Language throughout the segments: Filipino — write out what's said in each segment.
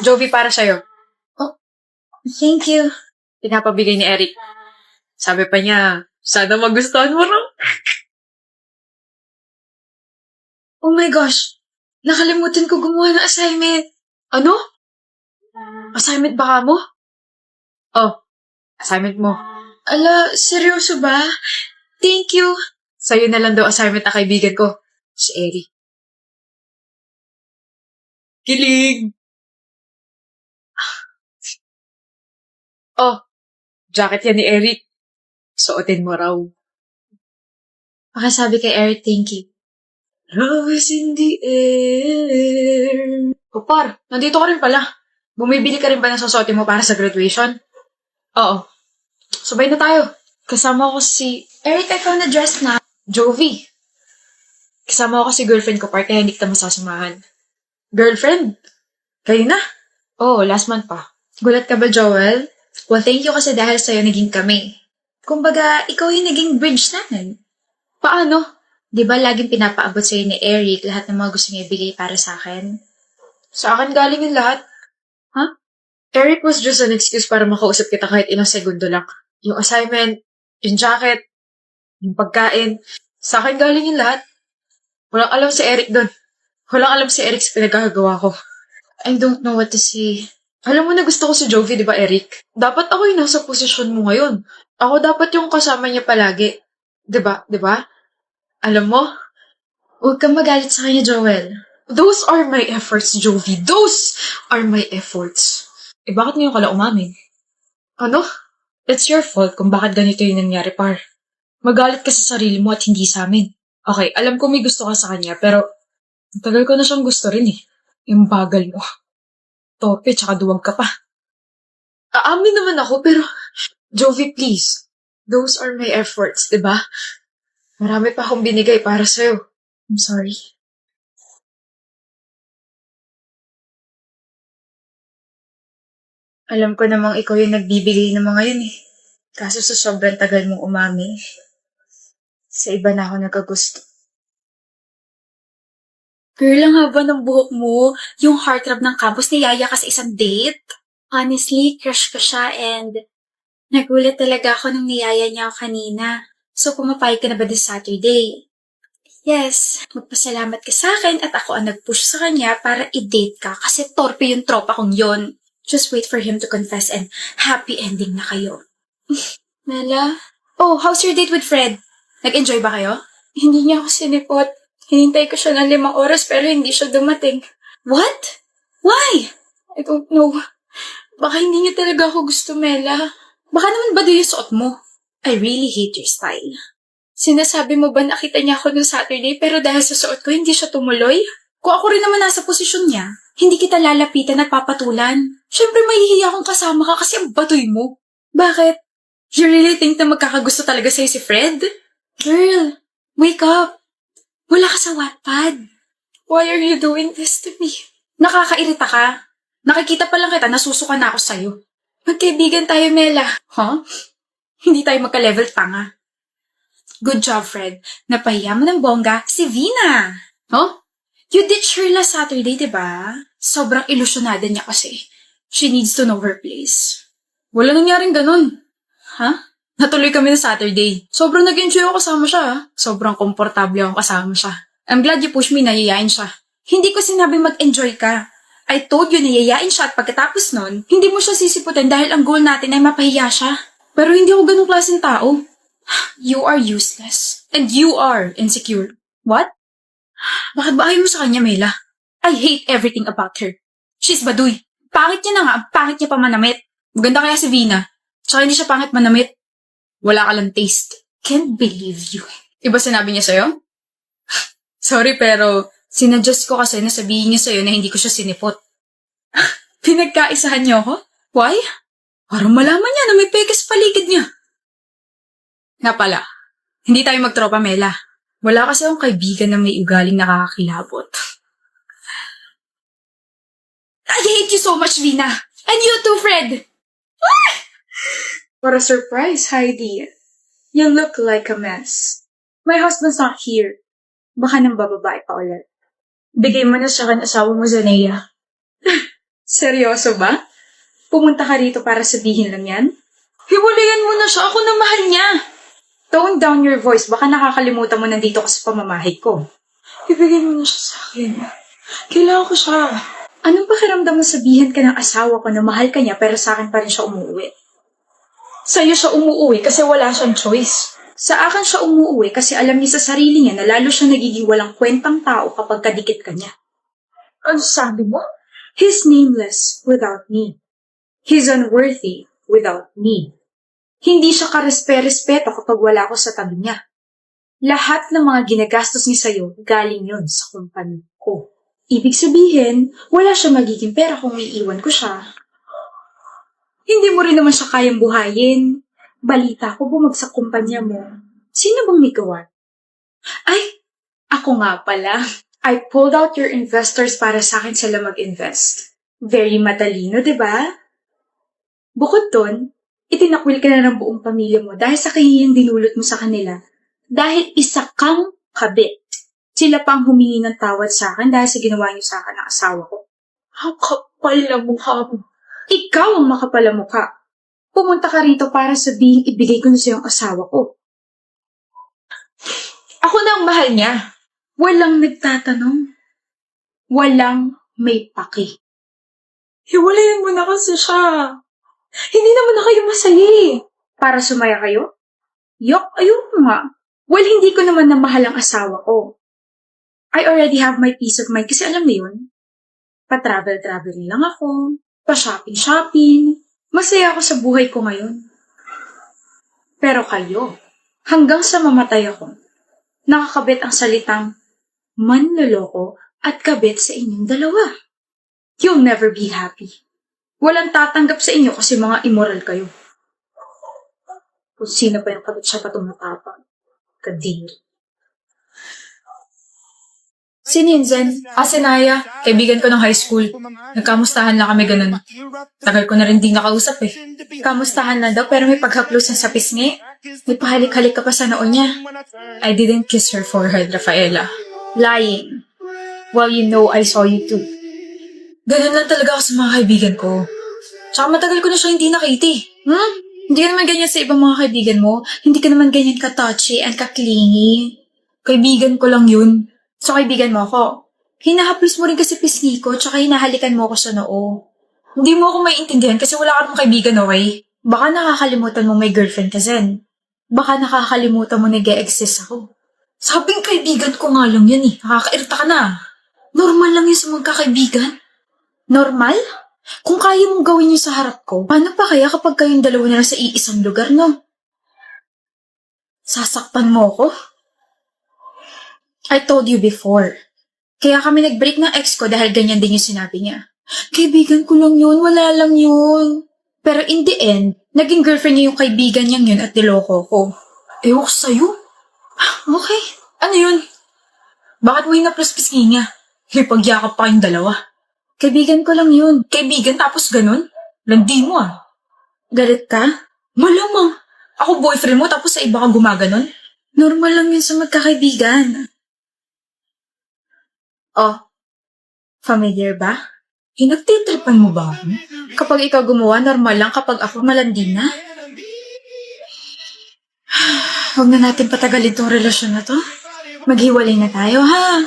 Jovi, para sa'yo. Oh, thank you. Pinapabigay ni Eric. Sabi pa niya, sana magustuhan mo raw. Oh my gosh. Nakalimutan ko gumawa ng assignment. Ano? Assignment ba mo? Oh, assignment mo. Ala, seryoso ba? Thank you. Sa'yo na lang daw assignment na kaibigan ko. Si Eric. Kilig! Oh, jacket yan ni Eric. Suotin mo raw. Pakisabi kay Eric, thank you. Rose in the air. O par, nandito ka rin pala. Bumibili ka rin ba ng susuotin mo para sa graduation? Oo. Sabay na tayo. Kasama ko si... Eric, I found a dress na. Jovi. Kasama ko si girlfriend ko, par, kaya hindi kita masasamahan. Girlfriend? Kayo na? Oh, last month pa. Gulat ka ba, Joel? Well, thank you kasi dahil sa'yo naging kami. Kumbaga, ikaw yung naging bridge namin. Paano? Di ba laging pinapaabot sa'yo ni Eric lahat ng mga gusto niya ibigay para sa akin? Sa akin galing yung lahat. Huh? Eric was just an excuse para makausap kita kahit ilang segundo lang. Yung assignment, yung jacket, yung pagkain. Sa akin galing yung lahat. Walang alam si Eric doon. Walang alam si Eric sa pinagkakagawa ko. I don't know what to say. Alam mo na gusto ko si Jovi, di ba, Eric? Dapat ako yung nasa posisyon mo ngayon. Ako dapat yung kasama niya palagi. Di ba? Di ba? Alam mo, Huwag kang magalit sa kanya, Joel. those are my efforts, Jovi. Those are my efforts. Eh, bakit ngayon ka lang umamin? Ano? It's your fault kung bakit ganito yung nangyari, par. Magalit ka sa sarili mo at hindi sa amin. Okay, alam ko may gusto ka sa kanya, pero ang tagal ko na siyang gusto rin eh. Yung bagal mo. Tope, tsaka duwag ka pa. Aamin naman ako, pero Jovi, please. Those are my efforts, di ba? Marami pa akong binigay para sa'yo. I'm sorry. Alam ko namang ikaw yung nagbibigay ng mga yun eh. Kaso sa sobrang tagal mong umami, sa iba na ako nagkagusto. Girl, ang haba ng buhok mo. Yung heartthrob ng campus ni Yaya ka sa isang date. Honestly, crush ko siya and nagulat talaga ako nung niyaya niya ako kanina. So, pumapayag ka na ba this Saturday? Yes, magpasalamat ka sa akin at ako ang nag-push sa kanya para i-date ka kasi torpe yung tropa kong yon. Just wait for him to confess and happy ending na kayo. Mela? Oh, how's your date with Fred? Nag-enjoy ba kayo? Hindi niya ako sinipot. Hinintay ko siya ng 5 oras pero hindi siya dumating. What? Why? I don't know. Baka hindi niya talaga ako gusto, Mela. Baka naman ba yung suot mo? I really hate your style. Sinasabi mo ba nakita niya ako noong Saturday pero dahil sa suot ko hindi siya tumuloy? Kung ako rin naman nasa posisyon niya, hindi kita lalapitan at papatulan. Siyempre mahihiya akong kasama ka kasi ang batoy mo. Bakit? You really think na magkakagusto talaga sa'yo si Fred? Girl, wake up. Wala ka sa Wattpad. Why are you doing this to me? Nakakairita ka. Nakikita pa lang kita, nasusuka na ako sa'yo. Magkaibigan tayo, Mela. Huh? Hindi tayo magka-level tanga. Good job, Fred. Napahiya mo ng bongga si Vina. Huh? You ditched her last Saturday, diba? Sobrang ilusyonada niya kasi. She needs to know her place. Wala nangyaring ganun. Huh? Natuloy kami na Saturday. Sobrang nag-enjoy ako kasama siya. Sobrang komportable akong kasama siya. I'm glad you pushed me na yayain siya. Hindi ko sinabing mag-enjoy ka. I told you na yayain siya at pagkatapos nun, hindi mo siya sisiputin dahil ang goal natin ay mapahiya siya. Pero hindi ako ganung klaseng tao. You are useless. And you are insecure. What? Bakit ba ayaw mo sa kanya, Mela? I hate everything about her. She's baduy. Pangit niya na nga, pangit niya pa manamit. Maganda kaya si Vina. Tsaka hindi siya pangit manamit. Wala ka lang taste. Can't believe you. Iba sinabi niya sa'yo? Sorry, pero sinadjust ko kasi na sabihin niya sa'yo na hindi ko siya sinipot. Pinagkaisahan niyo ako? Why? Parang malaman niya na may peke sa paligid niya. Nga pala, hindi tayo magtropa, Mela. Wala kasi akong kaibigan na may ugaling nakakakilabot. I hate you so much, Vina. And you too, Fred. What a surprise, Heidi. You look like a mess. My husband's not here. Baka nang bababae pa ulit. Bigay mo na sa akin asawa mo, Zanea. Seryoso ba? Pumunta ka rito para sabihin lang yan? Hiwalayan mo na siya. Ako na mahal niya. Tone down your voice. Baka nakakalimutan mo nandito ka sa pamamahay ko. Ibigay mo na siya sa akin. Kailangan ko siya. Anong pakiramdam mo sabihin ka ng asawa ko na mahal ka niya pero sa akin pa rin siya umuwi? Sa'yo siya umuwi kasi wala siyang choice. Sa akin siya umuwi kasi alam niya sa sarili niya na lalo siya nagiging walang kwentang tao kapag kadikit ka niya. Ano sabi mo? He's nameless without me. He's unworthy without me. Hindi siya karespe-respeto kapag wala ako sa tabi niya. Lahat ng mga ginagastos niya sa'yo, galing yun sa kumpanya ko. Ibig sabihin, wala siya magiging pera kung iiwan ko siya. Hindi mo rin naman siya kayang buhayin. Balita ko bumagsak kumpanya mo. Sino bang may gawa? Ay, ako nga pala. I pulled out your investors para sa akin sila mag-invest. Very matalino, di ba? Bukod doon, itinakwil ka na ng buong pamilya mo dahil sa kahiyang dinulot mo sa kanila. Dahil isa kang kabit. Sila pang humingi ng tawad sa akin dahil sa ginawa niyo sa akin ng asawa ko. Ang kapal na mukha mo. Ikaw ang makapal na mukha. Pumunta ka rito para sabihin ibigay ko na sa iyong asawa ko. Ako na ang mahal niya. Walang nagtatanong. Walang may paki. Hiwalayan mo na kasi siya. Hindi naman na kayo masaya eh. Para sumaya kayo? Yok, ayun nga. Well, hindi ko naman na mahal ang asawa ko. I already have my peace of mind kasi alam mo yun. Pa-travel-travel lang ako. Pa-shopping-shopping. Masaya ako sa buhay ko ngayon. Pero kayo, hanggang sa mamatay ako, nakakabit ang salitang manloloko at kabit sa inyong dalawa. You'll never be happy. Walang tatanggap sa inyo kasi mga immoral kayo. Kung sino pa yung kabit siya pa tumatapang. Kadiri. Si Ninzen, si Naya, kaibigan ko ng high school. Nagkamustahan lang kami ganun. Tagal ko na rin di nakausap eh. Kamustahan na daw pero may paghaplos na sa pisngi. May pahalik-halik ka pa sa noon niya. I didn't kiss her forehead, Rafaela. Lying. Well, you know I saw you too. Ganun lang talaga ako sa mga kaibigan ko. Tsaka matagal ko na siya hindi nakita eh. Hindi ka naman ganyan sa ibang mga kaibigan mo. Hindi ka naman ganyan ka-touchy and ka-clingy. Kaibigan ko lang yun. So, kaibigan mo ako. Hinahaplos mo rin kasi pisngi ko, tsaka hinahalikan mo ako sa noo. Hindi mo ako maiintindihan kasi wala ka namang kaibigan, okay? Baka nakakalimutan mo may girlfriend ka, Zen. Baka nakakalimutan mo nag-e-exist ako. Sabing kaibigan ko nga lang yan eh. Nakakairita ka na. Normal lang yun sa magkakaibigan. Normal? Kung kaya mong gawin yun sa harap ko, paano pa kaya kapag kayong dalawa na lang sa iisang lugar, no? Sasaktan mo ako? I told you before. Kaya kami nag-break ng ex ko dahil ganyan din yung sinabi niya. Kaibigan ko lang yun, wala lang yun. Pero in the end, naging girlfriend niya yung kaibigan niyang yun at niloko ko. Ewan ko sa'yo. Okay, ano yun? Bakit mo hinaplos-pisngi niya? May pagyakap pa kayong dalawa. Kaibigan ko lang yun. Kaibigan tapos ganun? Landi mo ah. Galit ka? Malamang. Ako boyfriend mo tapos sa iba ka gumaganon? Normal lang yun sa magkakaibigan. Oh, familiar ba? Hinagtitripan mo ba ako? Kapag ikaw gumawa, normal lang. Kapag ako malandi na. Huwag na natin patagalin tong relasyon na to. Maghiwalay na tayo, ha?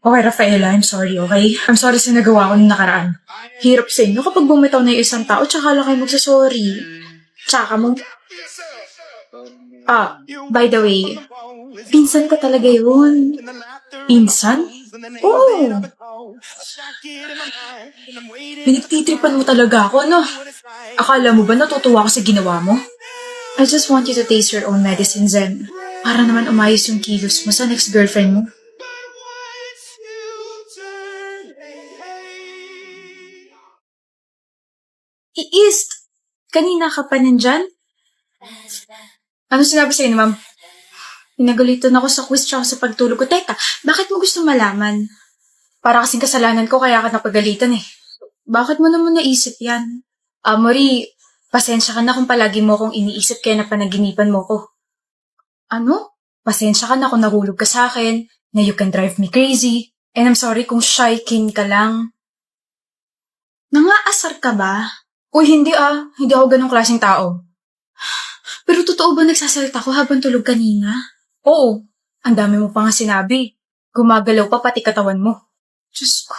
Okay, Rafaela, I'm sorry, okay? I'm sorry sa nagawa ko nung nakaraan. Hirap sa inyo kapag bumitaw na yung isang tao, tsaka lang kayo magsasorry. Tsaka mong... by the way, pinsan ko talaga yun. Pinsan? Oo. Pinagtitripan mo talaga ako, no? Akala mo ba natutuwa ako sa ginawa mo? I just want you to taste your own medicine, Zen. Para naman umayos yung kilos mo sa next girlfriend mo. East! Kanina ka pa nandyan? Ano sinabi sa'yo ni ma'am? Pinagalitan ako sa quiz tsaka sa pagtulog ko. Teka, bakit mo gusto malaman? Para kasing kasalanan ko kaya ka napagalitan eh. Bakit mo naman naisip yan? Mori, pasensya ka na kung palagi mo akong iniisip kaya napanaginipan mo ko. Ano? Pasensya ka na kung nahulog ka sa akin, na you can drive me crazy. And I'm sorry kung shy king ka lang. Nangaasar ka ba? Uy, hindi ah. Hindi ako ganong klaseng tao. Pero totoo ba nagsasalita ko habang tulog kanina? Oo, ang dami mo pa nga sinabi. Gumagalaw pa pati katawan mo. Diyos ko.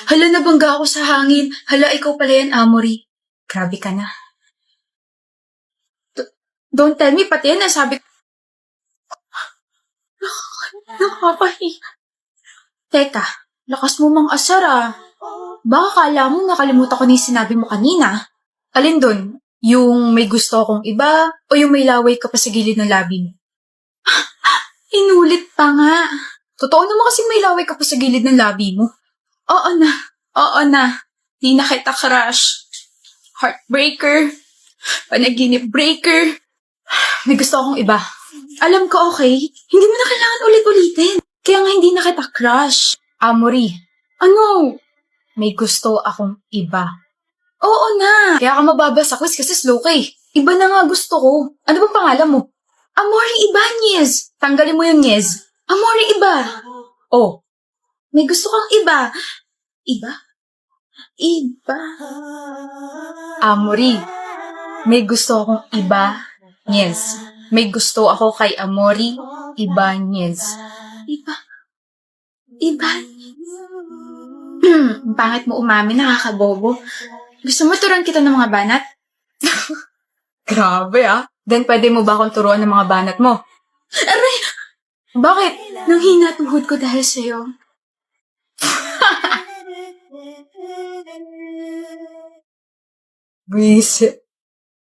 Hala, nabangga ako sa hangin. Hala, ikaw pala yan, Amory. Grabe ka na. Don't tell me, pati yan nasabi. Nakakahiya. Teka, lakas mo mang asar ah. Baka kala mo nakalimutan ko na yung sinabi mo kanina. Alin dun? Yung may gusto akong iba o yung may laway ka pa sa gilid ng labi mo? Inulit pa nga. Totoo naman kasi may laway ka pa sa gilid ng labi mo. Oo na. Di na kita crush. Heartbreaker. Panaginip breaker. May gusto akong iba. Alam ko, okay? Hindi mo na kailangan ulit-ulitin. Kaya nga hindi na kita crush. Amory, Ano? may gusto akong iba. Oo na. Kaya ka mababa sa quiz kasi slow ka eh. Iba na nga gusto ko. Ano bang pangalan mo? Amory Ibanez. Tanggalin mo yung Nyez. Amory Iba. Oh, May gusto kang iba. Iba? Iba. Amory, may gusto akong iba. Nyez. May gusto ako kay Amory Ibanez. Iba. Ang pangit mo umamin, nakakabobo. Gusto mo turuan kita ng mga banat? Grabe ah. Then pwede mo ba akong turuan ng mga banat mo? Aray! Bakit? Nang hina tuhod ko dahil sa'yo. Buisit.